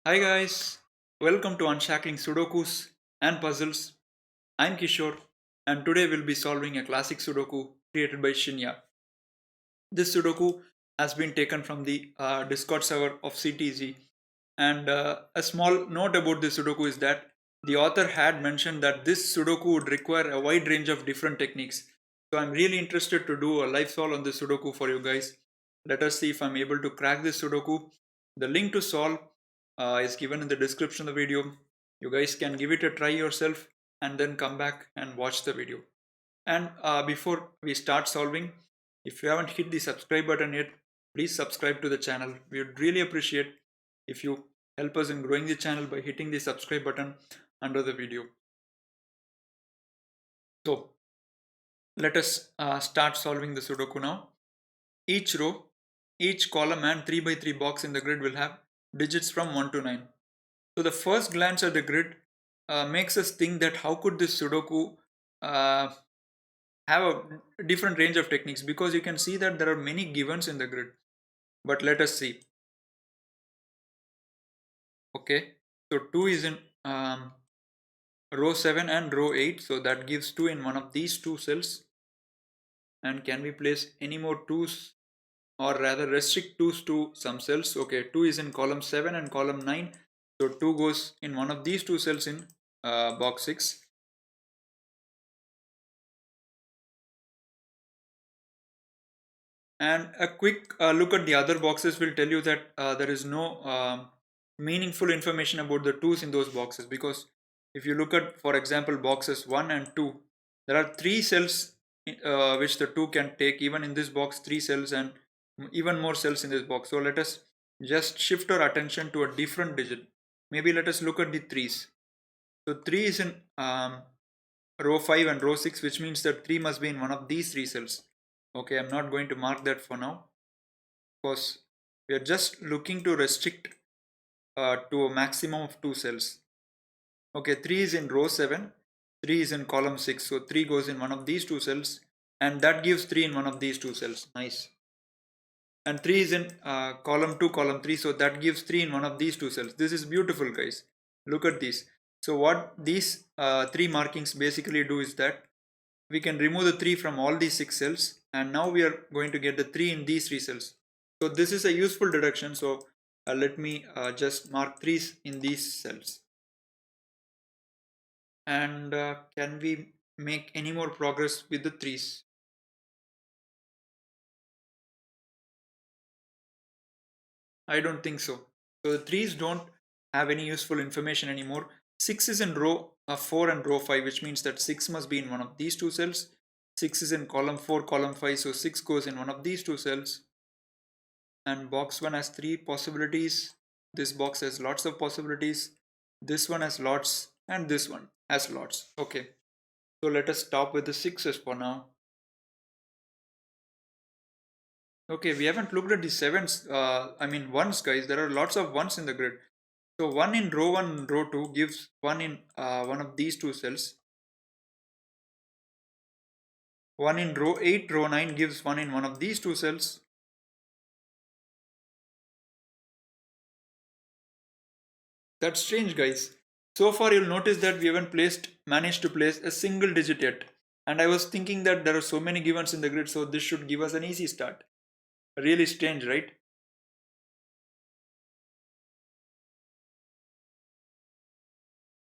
Hi guys, welcome to Unshackling Sudokus and Puzzles. I'm Kishore and today we'll be solving a classic Sudoku created by Shinya. This Sudoku has been taken from the Discord server of CTZ, and a small note about this Sudoku is that the author had mentioned that this Sudoku would require a wide range of different techniques. So I'm really interested to do a live solve on this Sudoku for you guys. Let us see if I'm able to crack this Sudoku. The link to solve is given in the description of the video. You guys can give it a try yourself and then come back and watch the video. And before we start solving, if you haven't hit the subscribe button yet, please subscribe to the channel. We would really appreciate if you help us in growing the channel by hitting the subscribe button under the video. So let us start solving the Sudoku now. Each row, each column and 3 by 3 box in the grid will have digits from 1 to 9. So the first glance at the grid makes us think that how could this Sudoku uh, have a different range of techniques, because you can see that there are many givens in the grid. But let us see. Okay, so 2 is in row 7 and row 8, so that gives 2 in one of these two cells. And can we place any more 2's, or rather restrict 2's to some cells? Okay, 2 is in column 7 and column 9, so 2 goes in one of these two cells in box 6. And a quick look at the other boxes will tell you that there is no meaningful information about the 2's in those boxes, because if you look at, for example, boxes 1 and 2, there are 3 cells which the 2 can take. Even in this box, 3 cells and even more cells in this box. So let us just shift our attention to a different digit. Maybe let us look at the 3's. So 3 is in row 5 and row 6, which means that 3 must be in one of these 3 cells. Okay, I'm not going to mark that for now, because we are just looking to restrict to a maximum of 2 cells. Okay, 3 is in row 7, 3 is in column 6, so 3 goes in one of these 2 cells, and that gives 3 in one of these 2 cells. Nice. And 3 is in column 2, column 3, so that gives 3 in one of these 2 cells. This is beautiful, guys. Look at this. So what these 3 markings basically do is that we can remove the 3 from all these 6 cells, and now we are going to get the 3 in these 3 cells. So this is a useful deduction. So let me just mark 3's in these cells. And can we make any more progress with the 3's? I don't think so. So the 3's don't have any useful information anymore. 6 is in row 4 and row 5, which means that 6 must be in one of these 2 cells. 6 is in column 4, column 5, so 6 goes in one of these 2 cells. And box 1 has 3 possibilities. This box has lots of possibilities. This one has lots, and this one has lots. Okay, so let us stop with the 6's for now. Okay, we haven't looked at the 7's, I mean 1's, guys. There are lots of 1's in the grid. So 1 in row 1 and row 2 gives 1 in one of these 2 cells. 1 in row 8, row 9 gives 1 in one of these 2 cells. That's strange, guys. So far you'll notice that we haven't managed to place a single digit yet. And I was thinking that there are so many givens in the grid, so this should give us an easy start. Really strange, right?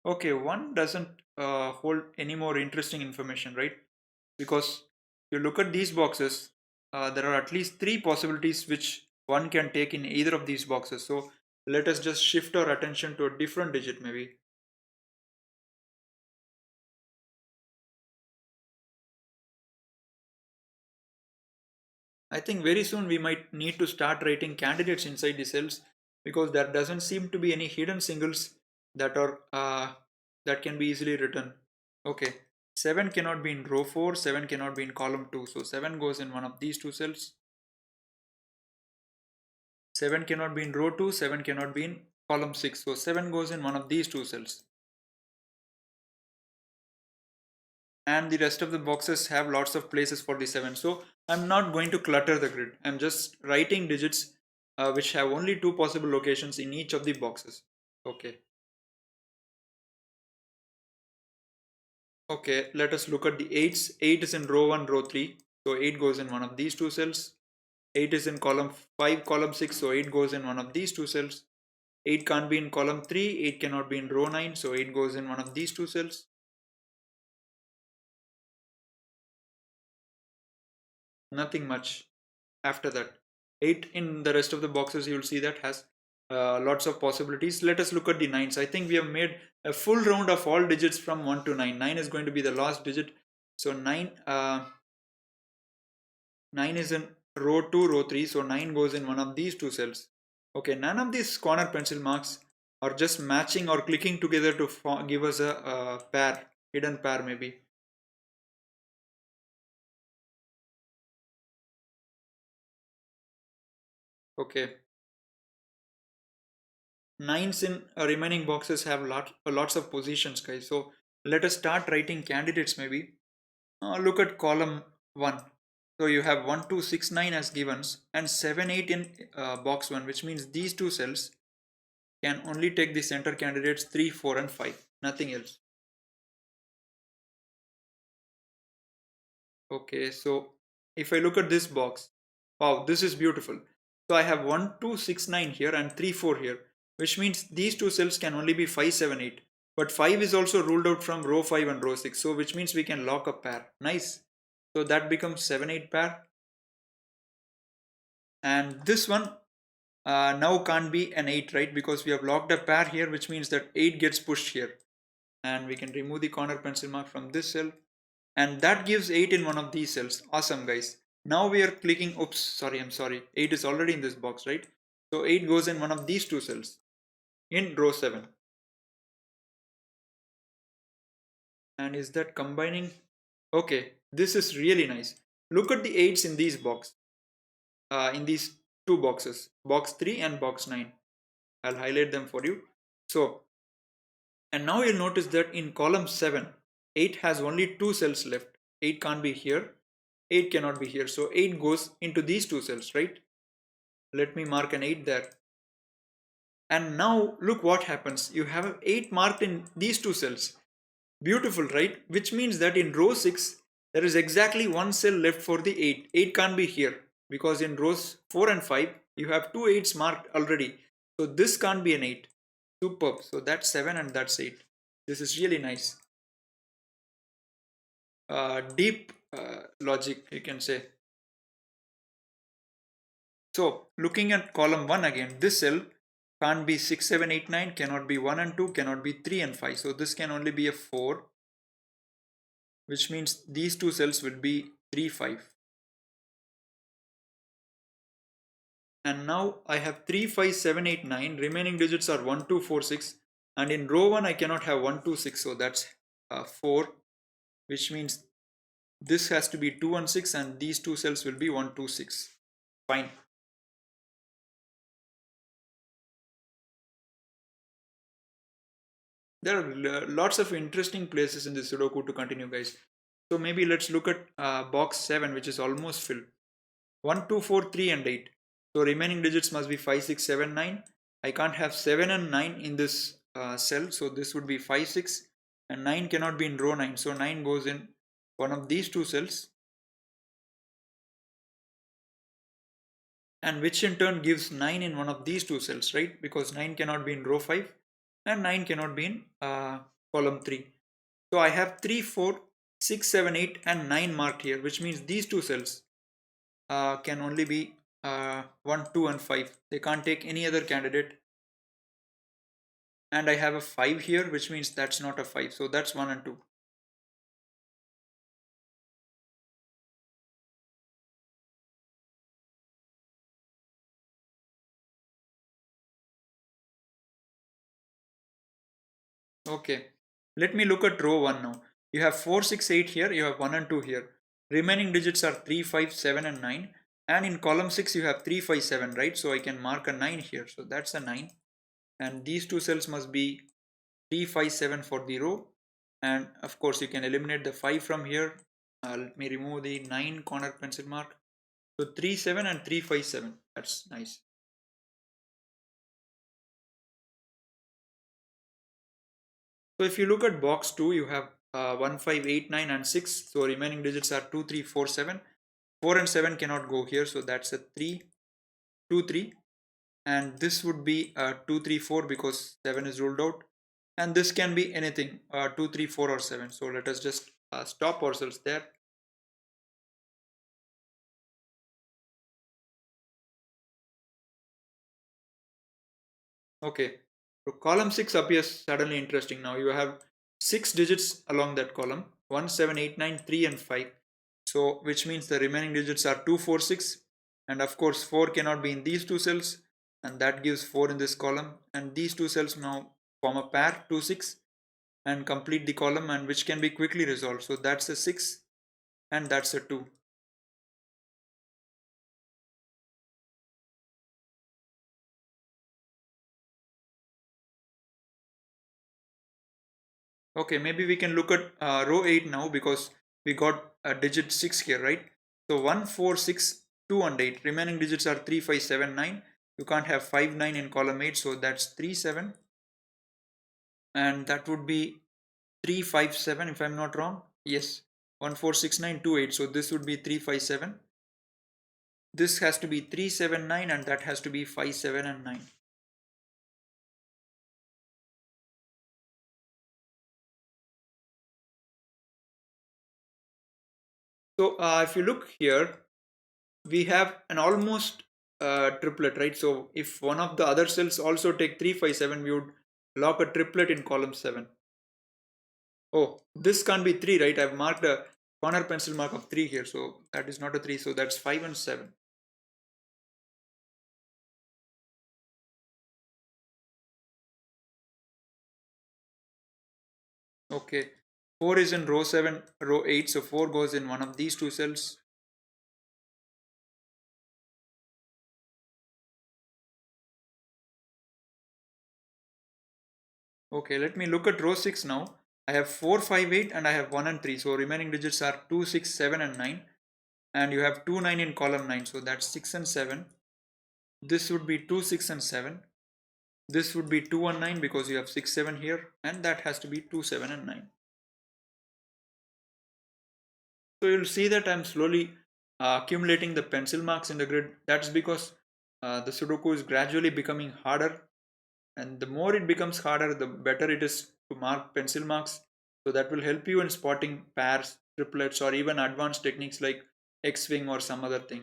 Okay, 1 doesn't hold any more interesting information, right? Because if you look at these boxes, there are at least 3 possibilities which 1 can take in either of these boxes. So let us just shift our attention to a different digit maybe. I think very soon we might need to start writing candidates inside the cells, because there doesn't seem to be any hidden singles that are that can be easily written. Okay, 7 cannot be in row 4, 7 cannot be in column 2, so 7 goes in one of these 2 cells. 7 cannot be in row 2, 7 cannot be in column 6, so 7 goes in one of these 2 cells. And the rest of the boxes have lots of places for the 7, so I'm not going to clutter the grid. I'm just writing digits which have only 2 possible locations in each of the boxes. Okay. Okay, let us look at the 8s. 8 is in row 1, row 3. So 8 goes in one of these two cells. 8 is in column 5, column 6. So 8 goes in one of these two cells. 8 can't be in column 3. 8 cannot be in row 9. So 8 goes in one of these two cells. Nothing much after that. 8 in the rest of the boxes, you will see that has lots of possibilities. Let us look at the 9s. I think we have made a full round of all digits from 1 to 9. 9 is going to be the last digit. So 9 is in row 2, row 3. So 9 goes in one of these two cells. Okay, none of these corner pencil marks are just matching or clicking together to give us a pair, hidden pair maybe. Okay. Nines in remaining boxes have lots of positions, guys. So let us start writing candidates maybe. Look at column 1. So you have 1, 2, 6, 9 as givens and 7, 8 in box 1, which means these two cells can only take the center candidates 3, 4 and 5. Nothing else. Okay, so if I look at this box, wow, this is beautiful. So I have 1, 2, 6, 9 here and 3, 4 here, which means these two cells can only be 5, 7, 8. But 5 is also ruled out from row 5 and row 6. So which means we can lock a pair. Nice. So that becomes 7, 8 pair. And this one now can't be an 8, right? Because we have locked a pair here, which means that 8 gets pushed here. And we can remove the corner pencil mark from this cell. And that gives 8 in one of these cells. Awesome, guys. Now we are clicking, oops, sorry, I'm sorry. 8 is already in this box, right? So 8 goes in one of these two cells in row 7. And is that combining? Okay, this is really nice. Look at the 8s in in these two boxes, box 3 and box 9. I'll highlight them for you. So, and now you'll notice that in column 7, 8 has only two cells left. 8 can't be here, 8 cannot be here. So 8 goes into these two cells, right? Let me mark an 8 there. And now look what happens. You have an 8 marked in these two cells. Beautiful, right? Which means that in row 6, there is exactly one cell left for the 8. 8 can't be here because in rows 4 and 5, you have two 8s marked already. So this can't be an 8. Superb. So that's 7 and that's 8. This is really nice. Deep logic, you can say. So looking at column 1 again, this cell can't be 6, 7, 8, 9, cannot be 1 and 2, cannot be 3 and 5. So this can only be a 4, which means these two cells will be 3, 5. And now I have 3, 5, 7, 8, 9. Remaining digits are 1, 2, 4, 6. And in row 1, I cannot have 1, 2, 6. So that's 4, which means this has to be 2 and 6. And these two cells will be 1, 2, 6. Fine. There are lots of interesting places in the Sudoku to continue, guys. So maybe let's look at box 7, which is almost filled. 1, 2, 4, 3 and 8. So remaining digits must be 5, 6, 7, 9. I can't have 7 and 9 in this cell. So this would be 5, 6 and 9 cannot be in row 9. So 9 goes in one of these two cells. And which in turn gives 9 in one of these two cells, right? Because 9 cannot be in row 5 and 9 cannot be in column 3. So I have 3, 4, 6, 7, 8 and 9 marked here, which means these two cells can only be 1, 2 and 5. They can't take any other candidate. And I have a 5 here, which means that's not a 5. So that's 1 and 2. Okay, let me look at row 1 now. You have 4, 6, 8 here, you have 1 and 2 here. Remaining digits are 3, 5, 7 and 9. And in column 6 you have 3, 5, 7, right? So I can mark a 9 here. So that's a 9. And these two cells must be 3, 5, 7 for the row. And of course you can eliminate the 5 from here. Let me remove the 9 corner pencil mark. So 3, 7 and 3, 5, 7. That's nice. So if you look at box 2, you have 1, 5, 8, 9 and 6. So remaining digits are 2, 3, 4, 7. 4 and 7 cannot go here. So that's a 3, 2, 3. And this would be 2, 3, 4 because 7 is ruled out. And this can be anything 2, 3, 4 or 7. So let us just stop ourselves there. Okay, so column 6 appears suddenly interesting. Now you have 6 digits along that column 1, 7, 8, 9, 3 and 5. So which means the remaining digits are 2, 4, 6, and of course 4 cannot be in these two cells, and that gives 4 in this column, and these two cells now form a pair 2, 6 and complete the column, and which can be quickly resolved. So that's a 6 and that's a 2. Okay, maybe we can look at row 8 now because we got a digit 6 here, right? So 1, 4, 6, 2 and 8. Remaining digits are 3, 5, 7, 9. You can't have 5, 9 in column 8, so that's 3, 7. And that would be 3, 5, 7 if I'm not wrong. Yes, 1, 4, 6, 9, 2, 8. So this would be 3, 5, 7. This has to be 3, 7, 9 and that has to be 5, 7 and 9. So if you look here, we have an almost triplet, right? So if one of the other cells also take 3, 5, 7, we would lock a triplet in column 7. Oh, this can't be 3, right? I've marked a corner pencil mark of 3 here, so that is not a 3, so that's 5 and 7. Okay, 4 is in row 7, row 8, so 4 goes in one of these two cells. Okay, let me look at row 6 now. I have 4, 5, 8 and I have 1 and 3. So remaining digits are 2, 6, 7 and 9. And you have 2, 9 in column 9. So that's 6 and 7. This would be 2, 6 and 7. This would be 2 and 9 because you have 6, 7 here. And that has to be 2, 7 and 9. So you'll see that I'm slowly accumulating the pencil marks in the grid. That's because the Sudoku is gradually becoming harder, and the more it becomes harder, the better it is to mark pencil marks. So that will help you in spotting pairs, triplets, or even advanced techniques like X-wing or some other thing.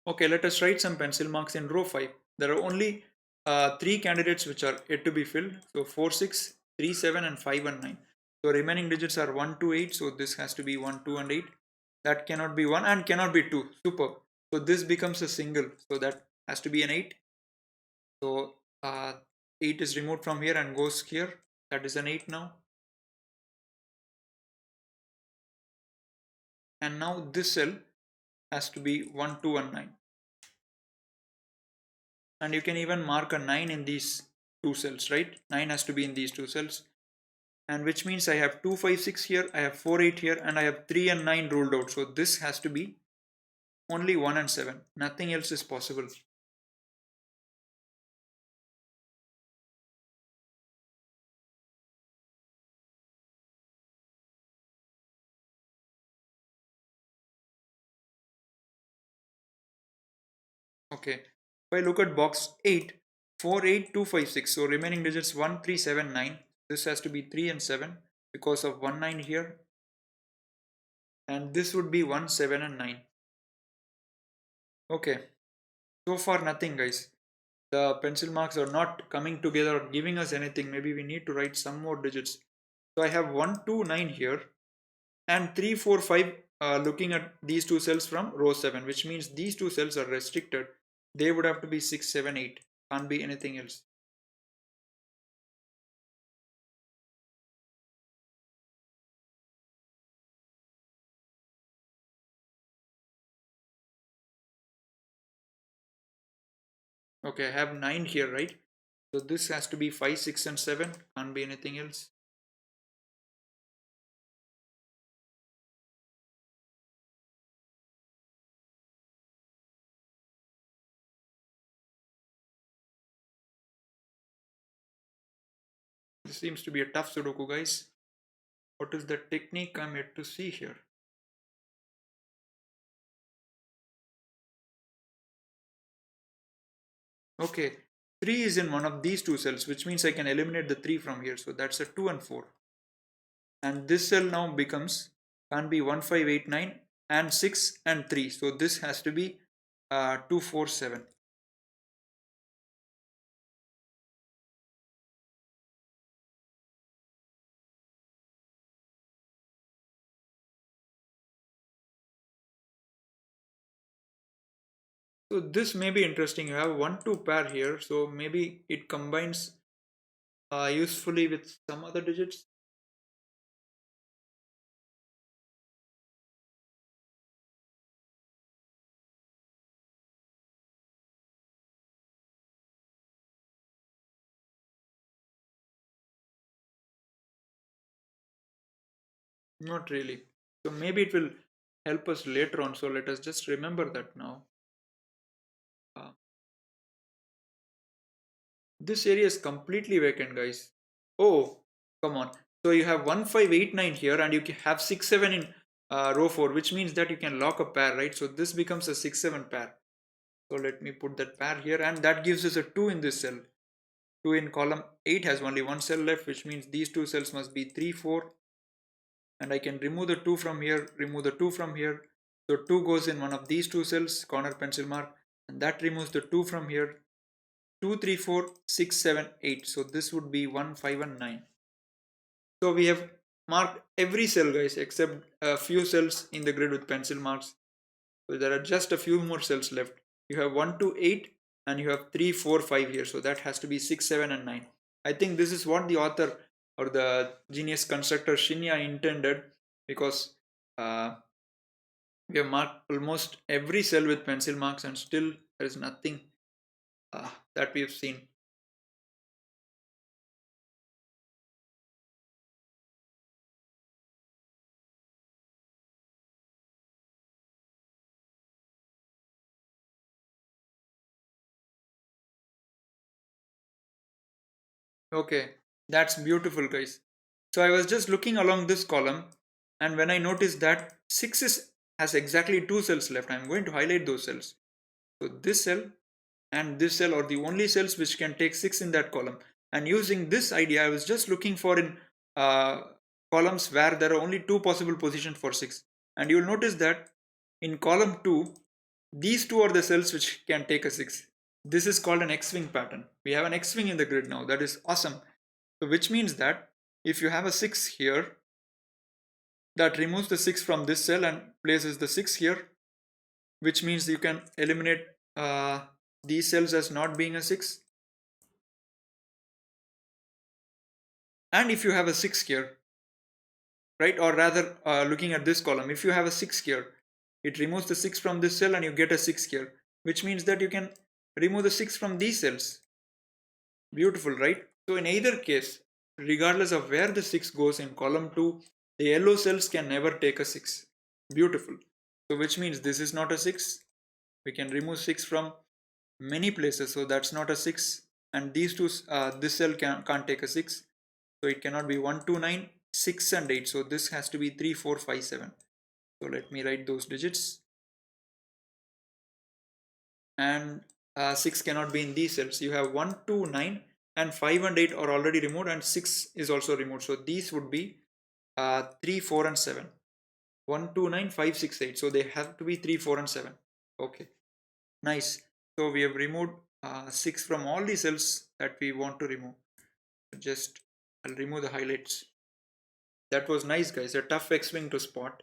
Okay, let us write some pencil marks in row 5. There are only 3 candidates which are yet to be filled. So 4, 6, 3, 7 and 5 and 9. So remaining digits are 1, 2, 8. So this has to be 1, 2 and 8. That cannot be 1 and cannot be 2. Super. So this becomes a single. So that has to be an 8. So 8 is removed from here and goes here. That is an 8 now. And now this cell has to be 1, 2 and 9. And you can even mark a 9 in these two cells, right? 9 has to be in these two cells. And which means I have 2, 5, 6 here, I have 4, 8 here, and I have 3 and 9 ruled out. So this has to be only 1 and 7. Nothing else is possible. Okay. If I look at box 8, 4, 8, 2, 5, 6. So remaining digits 1, 3, 7, 9. This has to be 3 and 7 because of 1, 9 here. And this would be 1, 7 and 9. Okay. So far nothing, guys. The pencil marks are not coming together or giving us anything. Maybe we need to write some more digits. So I have 1, 2, 9 here and 3, 4, 5 looking at these two cells from row 7, which means these two cells are restricted. They would have to be 6, 7, 8. Can't be anything else. Okay, I have 9 here, right? So this has to be 5, 6 and 7. Can't be anything else. This seems to be a tough Sudoku, guys. What is the technique I'm yet to see here? Okay, 3 is in one of these two cells, which means I can eliminate the 3 from here. So that's a 2 and 4. And this cell now becomes, can't be 1, 5, 8, 9 and 6 and 3. So this has to be 2, 4, 7. So this may be interesting. You have 1, 2 pair here. So maybe it combines usefully with some other digits. Not really. So maybe it will help us later on. So let us just remember that now. Uh, this area is completely vacant, guys. Oh, come on. So you have 1, 5, 8, 9 here, and you can have 6, 7 in row 4, which means that you can lock a pair, right? So this becomes a 6, 7 pair. So let me put that pair here, and that gives us a 2 in this cell. 2 in column 8 has only one cell left, which means these two cells must be 3, 4. And I can remove the 2 from here, remove the 2 from here. So 2 goes in one of these two cells, corner pencil mark, and that removes the 2 from here. 2, 3, 4, 6, 7, 8. So this would be 1, 5 and 9. So we have marked every cell, guys, except a few cells in the grid with pencil marks. So there are just a few more cells left. You have 1 to 8 and you have 3, 4, 5 here. So that has to be 6, 7 and 9. I think this is what the author or the genius constructor Shinya intended, because we have marked almost every cell with pencil marks and still there is nothing that we have seen. Okay, that's beautiful, guys. So I was just looking along this column, and when I noticed that 6 has exactly 2 cells left, I'm going to highlight those cells. So this cell and this cell are the only cells which can take 6 in that column. And using this idea, I was just looking for in uh, columns where there are only 2 possible positions for 6. And you will notice that in column 2, these two are the cells which can take a 6. This is called an X-wing pattern. We have an X-wing in the grid now. That is awesome. So which means that if you have a 6 here, that removes the 6 from this cell and places the 6 here, which means you can eliminate these cells as not being a 6. And if you have a 6 here, right, or rather looking at this column, if you have a 6 here, it removes the 6 from this cell and you get a 6 here, which means that you can remove the 6 from these cells. Beautiful, right? So in either case, regardless of where the 6 goes in column 2, the yellow cells can never take a 6. Beautiful. So which means this is not a 6. We can remove 6 from many places, so that's not a 6. And these two, this cell can't take a 6. So it cannot be 1, 2, 9, 6 and 8. So this has to be 3, 4, 5, 7. So let me write those digits. And 6 cannot be in these cells. You have 1, 2, 9 and 5 and 8 are already removed, and 6 is also removed. So these would be 3, 4 and 7. 1, 2, 9, 5, 6, 8. So they have to be 3, 4 and 7. Okay, nice. So we have removed 6 from all the cells that we want to remove. Just I'll remove the highlights. That was nice, guys. A tough X-wing to spot.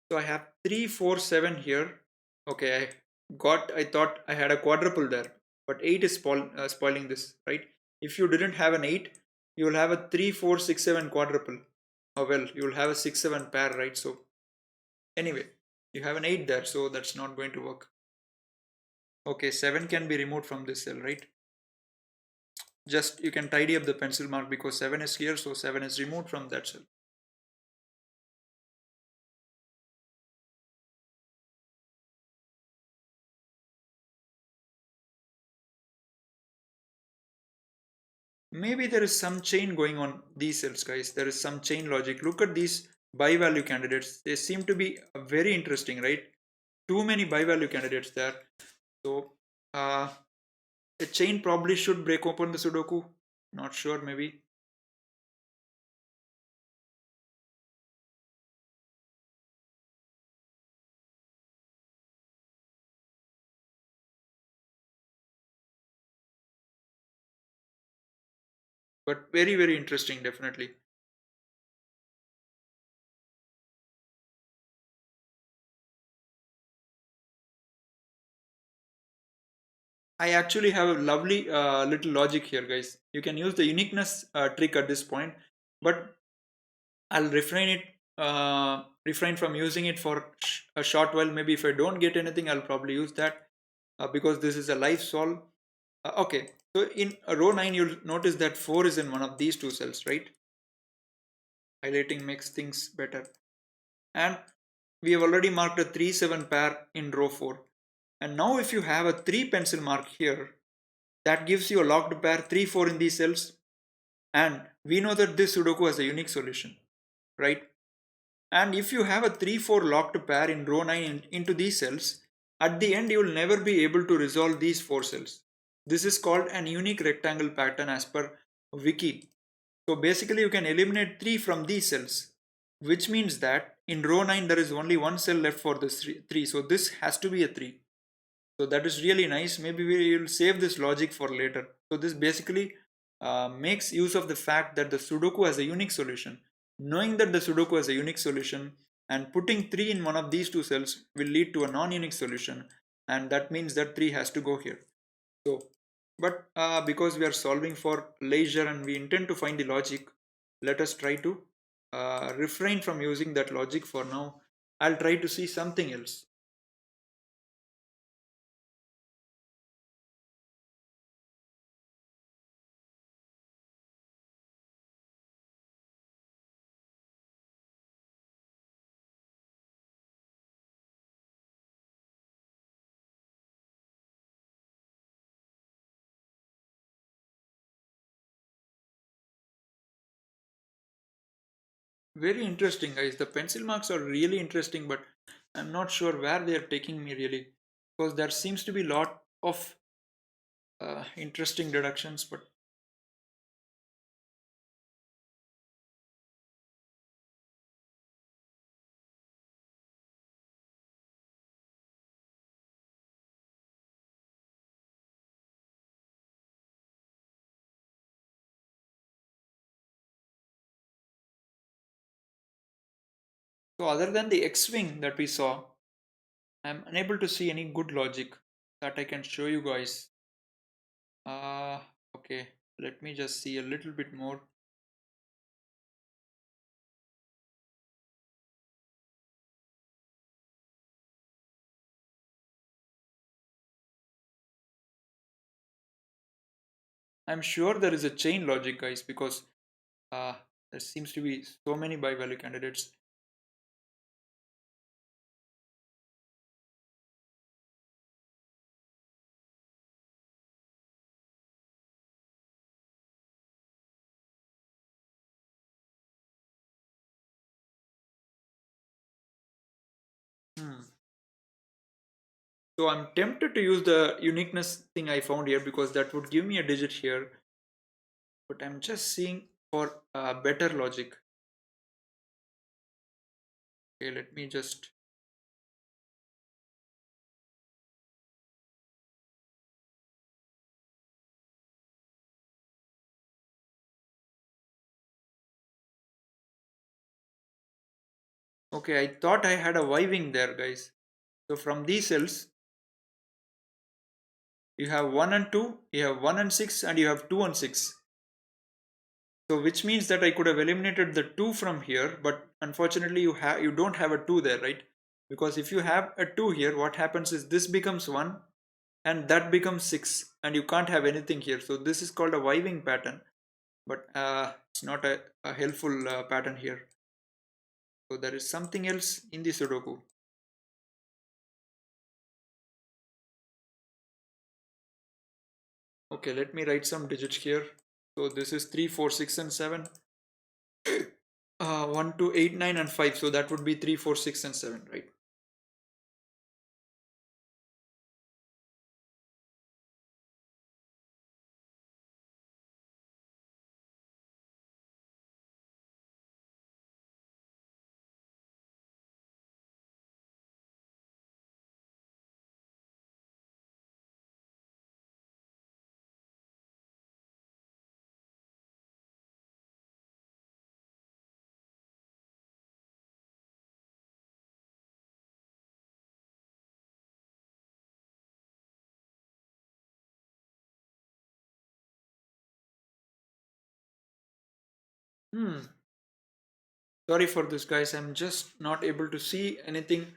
So I have 3, 4, 7 here. Okay, I thought I had a quadruple there, but 8 is spoiling this, right? If you didn't have an 8, you will have a 3, 4, 6, 7 quadruple. Oh well, you will have a 6, 7 pair, right? So anyway, you have an 8 there, so that's not going to work. Okay, 7 can be removed from this cell, right? Just you can tidy up the pencil mark because 7 is here, so 7 is removed from that cell. maybe there is some chain going on these cells, guys. There is some chain logic. Look at these buy value candidates. They seem to be very interesting, right? Too many buy value candidates there. So uh, a chain probably should break open the Sudoku. Not sure, maybe. But very, very interesting, definitely. I actually have a lovely little logic here, guys. You can use the uniqueness trick at this point, but I'll refrain from using it for a short while. Maybe if I don't get anything, I'll probably use that because this is a live solve. Okay, so in row 9, you'll notice that 4 is in one of these two cells, right? Highlighting makes things better. And we have already marked a 3-7 pair in row 4. And now if you have a 3 pencil mark here, that gives you a locked pair 3-4 in these cells. And we know that this Sudoku has a unique solution, right? And if you have a 3-4 locked pair in row 9 into these cells, at the end you will never be able to resolve these 4 cells. This is called an unique rectangle pattern as per Wiki. So basically you can eliminate 3 from these cells, which means that in row 9 there is only one cell left for this 3. So this has to be a 3. So that is really nice. Maybe we will save this logic for later. So this basically makes use of the fact that the Sudoku has a unique solution. Knowing that the Sudoku has a unique solution and putting 3 in one of these two cells will lead to a non-unique solution, and that means that 3 has to go here. So, but because we are solving for leisure and we intend to find the logic, let us try to refrain from using that logic for now. I'll try to see something else. Very interesting, guys. The pencil marks are really interesting, but I'm not sure where they are taking me really, because there seems to be a lot of interesting deductions. But so, other than the X-wing that we saw, I'm unable to see any good logic that I can show you guys. Uh, okay, let me just see a little bit more. I'm sure there is a chain logic, guys, because uh, there seems to be so many by value candidates. Hmm. So I'm tempted to use the uniqueness thing I found here because that would give me a digit here, but I'm just seeing for better logic. Okay, let me just. Okay, I thought I had a Y-wing there, guys. So from these cells, you have 1 and 2, you have 1 and 6, and you have 2 and 6. So which means that I could have eliminated the 2 from here, but unfortunately you don't have a 2 there, right? Because if you have a 2 here, what happens is this becomes 1 and that becomes 6, and you can't have anything here. So this is called a Y-wing pattern, but it's not a helpful pattern here. So there is something else in the Sudoku. Okay, let me write some digits here. So this is 3, 4, 6 and 7. 1, 2, 8, 9 and 5. So that would be 3, 4, 6 and 7, right? Hmm. Sorry for this, guys. I'm just not able to see anything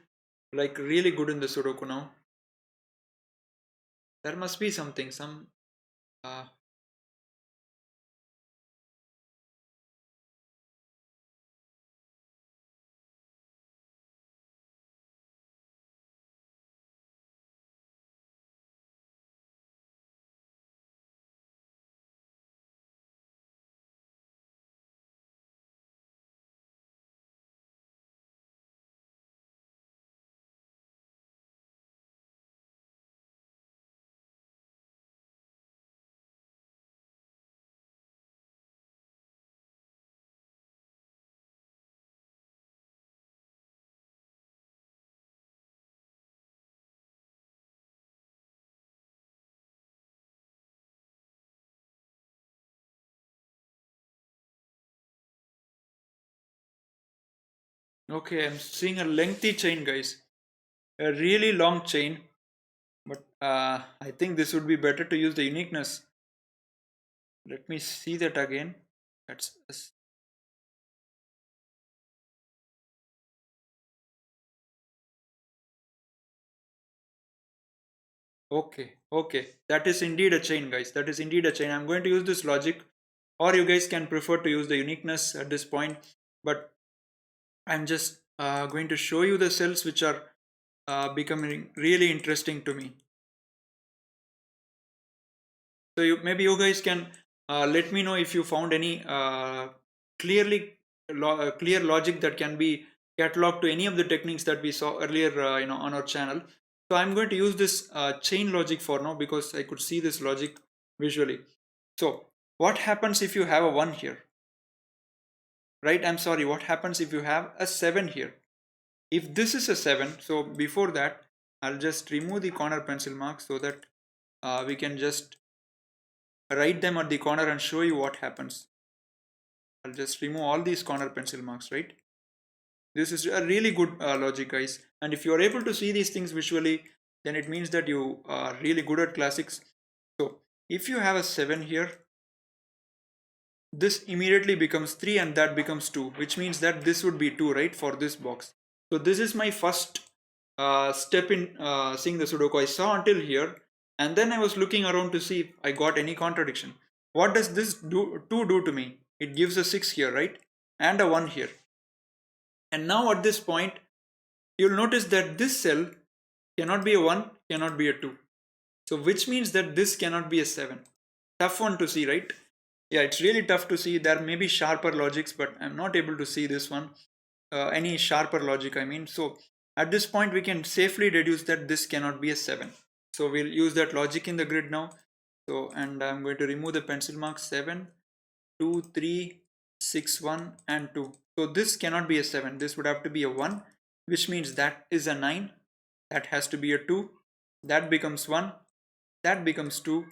like really good in the Sudoku now. There must be something, some. Uh, okay, I'm seeing a lengthy chain, guys. A really long chain. But I think this would be better to use the uniqueness. Let me see that again. That's okay. Okay, that is indeed a chain, guys. That is indeed a chain. I'm going to use this logic, or you guys can prefer to use the uniqueness at this point. But I'm just going to show you the cells which are becoming really interesting to me. So maybe you guys can let me know if you found any clearly clear logic that can be cataloged to any of the techniques that we saw earlier, on our channel. So I'm going to use this chain logic for now because I could see this logic visually. So what happens if you have a 1 here, right? I'm sorry, what happens if you have a 7 here? If this is a 7, so before that I'll just remove the corner pencil marks so that we can just write them at the corner and show you what happens. I'll just remove all these corner pencil marks, right? This is a really good logic, guys. And if you are able to see these things visually, then it means that you are really good at classics. So if you have a 7 here, this immediately becomes 3 and that becomes 2, which means that this would be 2, right, for this box. So this is my first step in seeing the Sudoku. I saw until here and then I was looking around to see if I got any contradiction. What does this 2 do to me? It gives a 6 here, right, and a 1 here. And now at this point you'll notice that this cell cannot be a 1, cannot be a 2. So which means that this cannot be a 7. Tough one to see, right? Yeah, it's really tough to see. There may be sharper logics, but I'm not able to see this one. Any sharper logic, I mean. So at this point, we can safely deduce that this cannot be a 7. So we'll use that logic in the grid now. So, and I'm going to remove the pencil marks 7, 2, 3, 6, 1, and 2. So this cannot be a 7. This would have to be a 1, which means that is a 9. That has to be a 2. That becomes 1. That becomes 2.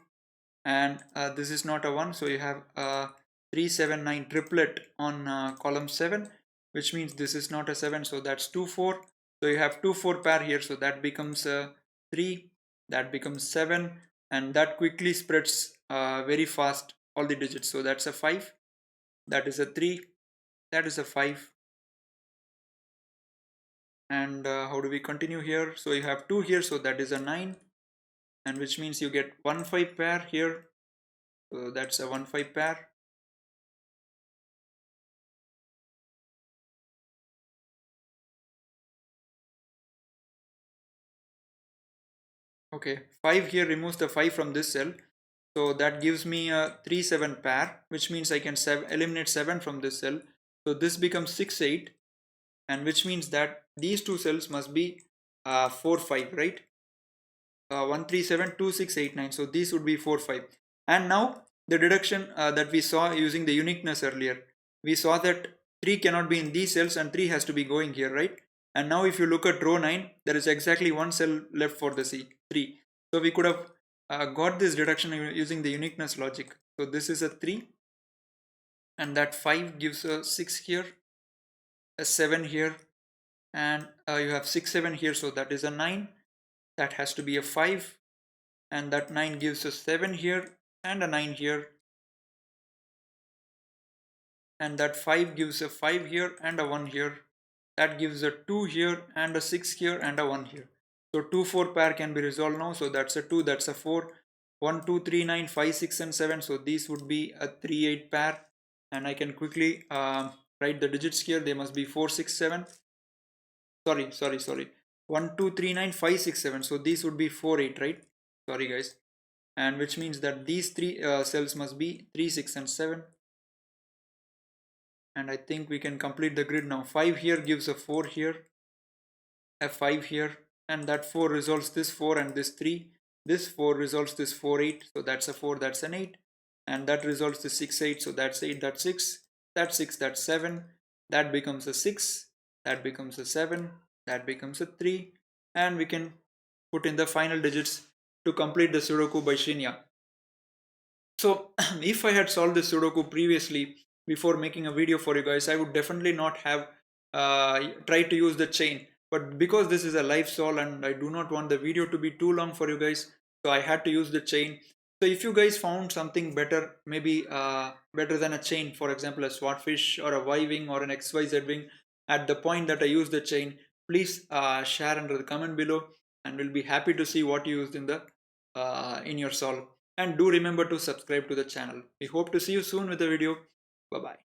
And this is not a 1, so you have a 3, 7, 9 triplet on column 7, which means this is not a 7, so that's 2, 4. So you have 2, 4 pair here, so that becomes a 3, that becomes 7, and that quickly spreads very fast all the digits. So that's a 5, that is a 3, that is a 5. And how do we continue here? So you have 2 here, so that is a 9, and which means you get 1, 5 pair here, so that's a 1, 5 pair. Okay, 5 here removes the 5 from this cell. So that gives me a 3 7 pair, which means I can eliminate 7 from this cell. So this becomes 6 8, and which means that these two cells must be 4 5, right? 1 3 7 2 6 8 9. So these would be 4 5. And now the deduction that we saw using the uniqueness earlier, we saw that 3 cannot be in these cells and 3 has to be going here, right? And now if you look at row 9, there is exactly one cell left for the C, 3. So we could have got this deduction using the uniqueness logic. So this is a 3, and that 5 gives a 6 here, a 7 here, and you have 6 7 here, so that is a 9. That has to be a 5, and that 9 gives us 7 here and a 9 here, and that 5 gives a 5 here and a 1 here. That gives a 2 here and a 6 here and a 1 here. So 2 4 pair can be resolved now. So that's a 2, that's a 4, 1 2 3 9 5 6 and 7. So these would be a 3 8 pair, and I can quickly write the digits here. They must be 4 6 7. Sorry, 1 2 3 9 5 6 7. So these would be 4 8, right? Sorry guys. And which means that these three cells must be 3 6 and 7. And I think we can complete the grid now. 5 here gives a 4 here, a 5 here, and that 4 resolves this 4 and this 3. This 4 resolves this 4 8, so that's a 4, that's an 8, and that resolves the 6 8, so that's 8, that's 6, that's 6, that's 7, that becomes a 6, that becomes a 7, that becomes a 3, and we can put in the final digits to complete the Sudoku by Shinya. So if I had solved this Sudoku previously before making a video for you guys, I would definitely not have tried to use the chain. But because this is a live solve and I do not want the video to be too long for you guys, so I had to use the chain. So if you guys found something better, maybe better than a chain, for example a swordfish or a Y-wing or an XYZ wing, at the point that I use the chain, please share under the comment below, and we'll be happy to see what you used in your solve. And do remember to subscribe to the channel. We hope to see you soon with a video. Bye bye.